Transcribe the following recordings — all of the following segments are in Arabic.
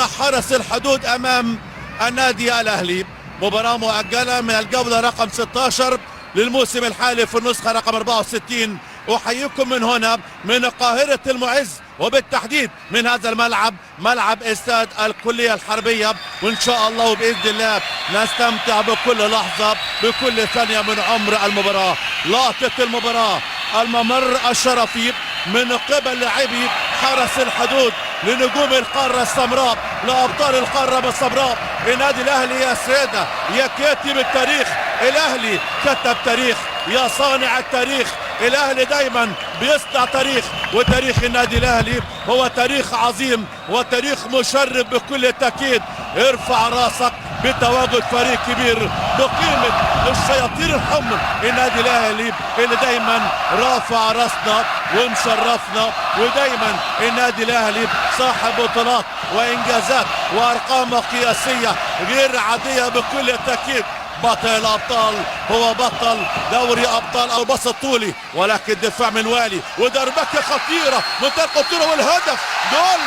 مع حرس الحدود امام النادي الاهلي. مباراة مؤجلة من الجولة رقم 16 للموسم الحالي في النسخة رقم 64. احييكم من هنا من قاهرة المعز، وبالتحديد من هذا الملعب، ملعب استاد الكلية الحربية، وان شاء الله وباذن الله نستمتع بكل لحظة بكل ثانية من عمر المباراة. لقطة المباراة، الممر الشرفي من قبل لاعبي حرس الحدود لنجوم القارة السمراء، لأبطال القارة السمراء. النادي الأهلي يا سادة، يا كاتب التاريخ، الأهلي كتب تاريخ، يا صانع التاريخ. الأهلي دايما بيصنع تاريخ، وتاريخ النادي الأهلي هو تاريخ عظيم وتاريخ مشرف بكل تأكيد. ارفع راسك بتواجد فريق كبير بقيمة الشياطين الحمر، النادي الأهلي اللي دايما رافع راسنا ومشرفنا، ودايما النادي الأهلي صاحب بطولات وإنجازات وأرقام قياسية غير عادية بكل تأكيد. بطل الابطال هو بطل دوري ابطال الباص الطولي، ولكن دفاع من والي ودربكه خطيره، منتهى الخطوره والهدف جول.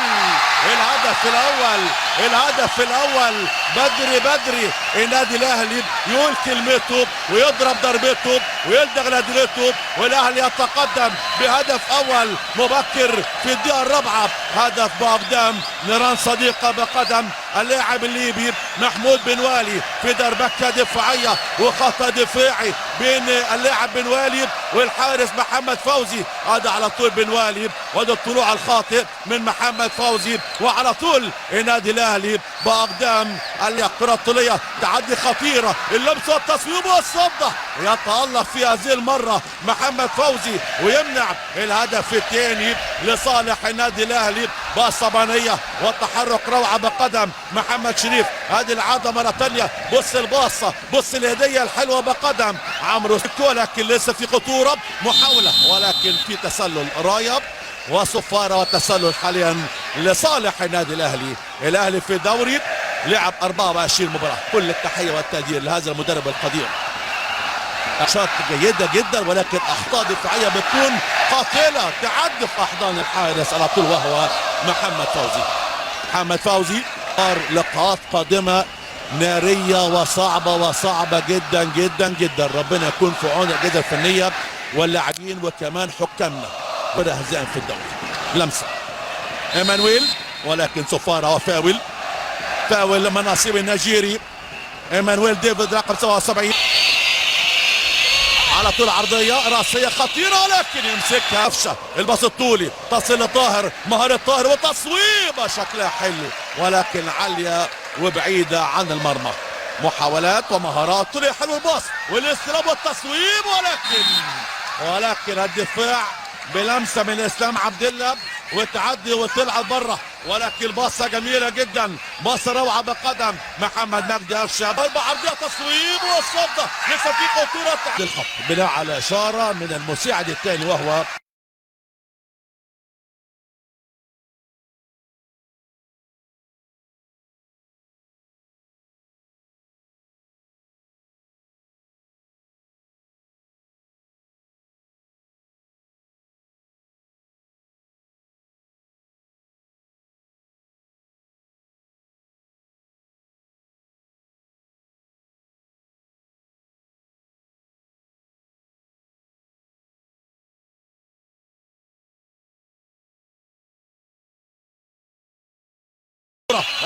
الهدف الاول بدري النادي الاهلي يقول كلمته ويضرب ضربته ويلدغ نادلته، والاهلي يتقدم بهدف اول مبكر في الدقيقه الرابعه. هدف باقدام نيران صديقه بقدم اللاعب الليبي محمود بن والي في دربكه دفاعيه وخطا دفاعي بين اللاعب بن والي والحارس محمد فوزي. هذا على طول بن والي، وهذا الطلوع الخاطئ من محمد فوزي، وعلى طول النادي الاهلي باقدام الكره الطوليه. تعدي خطيره، اللمسه والتصويب والصده، يتالق في هذه المره محمد فوزي ويمنع الهدف الثاني لصالح النادي الاهلي. بالصبانيه والتحرك روعه بقدم محمد شريف. هذه العاده مره ثانيه، بص الباصه، بص الهديه الحلوه بقدم عمرو سكو، لكن لسه في خطوره محاوله، ولكن في تسلل رايب وصفاره وتسلل حاليا لصالح النادي الاهلي. الاهلي في الدوري لعب 24 مباراه. كل التحيه والتقدير لهذا المدرب القدير. شوط جيده جدا، ولكن اخطاء دفاعيه بتكون قاتله تعد في احضان الحارس على طول، وهو محمد فوزي. لقاءات قادمه ناريه وصعبه جدا جدا جدا. ربنا يكون في عون الاجهزه الفنيه واللاعبين وكمان حكامنا. بدا هزائم في الدوري. لمسه ايمانويل، ولكن صفاره وفاول مناصيب النيجيري ايمانويل ديفيد رقم 77. على طول عرضيه راسيه خطيره، ولكن يمسكها قفشه. الباص الطولي تصل لطاهر، مهاره طاهر وتصويبه شكلها حلو، ولكن عاليه وبعيده عن المرمى. محاولات ومهارات طولي حلو، الباص والاستلام والتصويب، ولكن الدفاع بلمسه من اسلام عبد الله وتعدي وطلعت بره، ولكن باصه جميله جدا، باصه روعه بقدم محمد مجدي قفشه. ضربه عرضيه تصويب والصده، لسه في خطوره الخط بناء على اشاره من المساعد الثاني وهو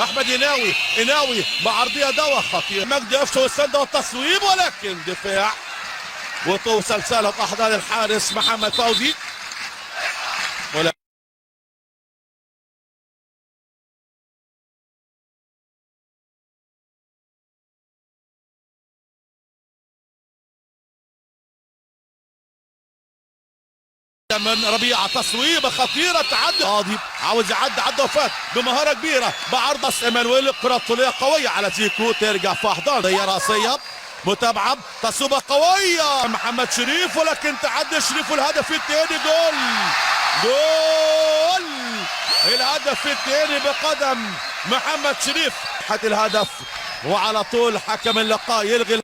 احمد قناوي بعرضيه دوا خطير، مجدي قفشه والسنده والتصويب، ولكن دفاع وتوصل سالة احضان الحارس محمد فوزي. من ربيعه تصويبه خطيره تعدي، قاضي عاوز عدى وفات بمهاره كبيره بعرض ايمانويل. الكره الطوليه قويه على زيكو، ترجع في احضان هي راسيه متابعه، تصويبه قويه محمد شريف، ولكن تعدي شريف والهدف الثاني. جول الهدف الثاني بقدم محمد شريف. حتى الهدف وعلى طول حكم اللقاء يلغي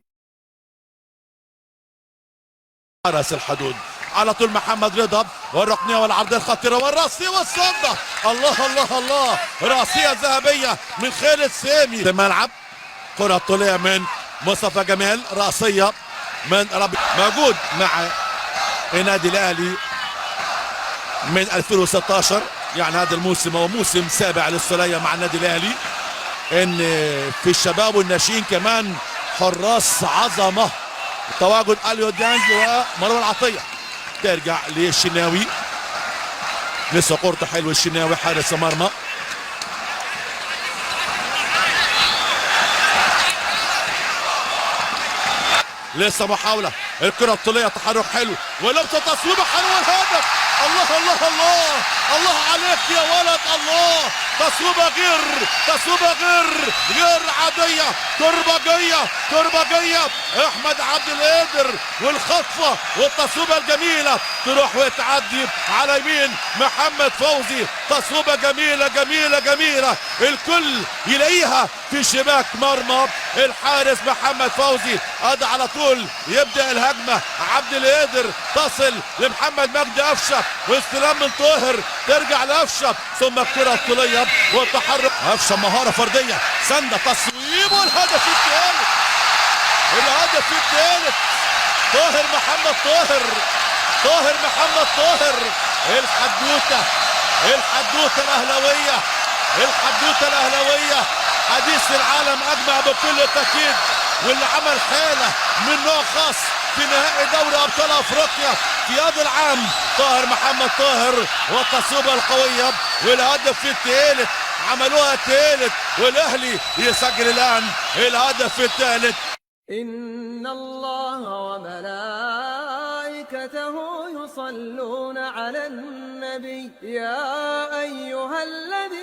حرس الحدود على طول محمد رضا، والركنيه والعرضيه الخطيره والراسيه والصده. الله الله الله، راسيه ذهبيه من خالد سامي في الملعب. كره طوليه من مصطفى جمال، راسيه من ربيع، موجود مع النادي الاهلي من 2016. يعني هذا الموسم هو موسم سابع للسولية مع النادي الاهلي. ان في الشباب والناشئين كمان حراس عظمه، تواجد اليو ديانج ومروان عطيه. ترجع للشناوي، لسه كورته حلوه الشناوي حارس مرمى. لسه محاوله، الكره الطوليه تحرك حلو ولمسه تصويبه حلوه الهدف. الله الله الله الله عليك يا ولد، الله تصويبه غير عاديه، تربجيه. احمد عبد القادر والخطفه والتصويبه الجميله تروح وتعدي على يمين محمد فوزي. تصويبه جميله الكل يلاقيها في شباك مرمى الحارس محمد فوزي. ادي على طول يبدا الهجمه، عبد القادر تصل لمحمد مجدي قفشه، واستلام من طاهر ترجع لقفشه، ثم الكره الطوليه والتحرك. قفشه مهاره فرديه، سنده تصويب والهدف الثالث. طاهر محمد طاهر. الحدوته الاهلاويه حديث العالم اجمع بكل تاكيد، واللي عمل حاله من نوع خاص في نهائي دوري ابطال افريقيا في هذا العام طاهر محمد طاهر، والتصويبه القويه والهدف الثالث. عملوها الثالث والاهلي يسجل الان الهدف الثالث. إن الله وملائكته يصلون على النبي يا أيها الذين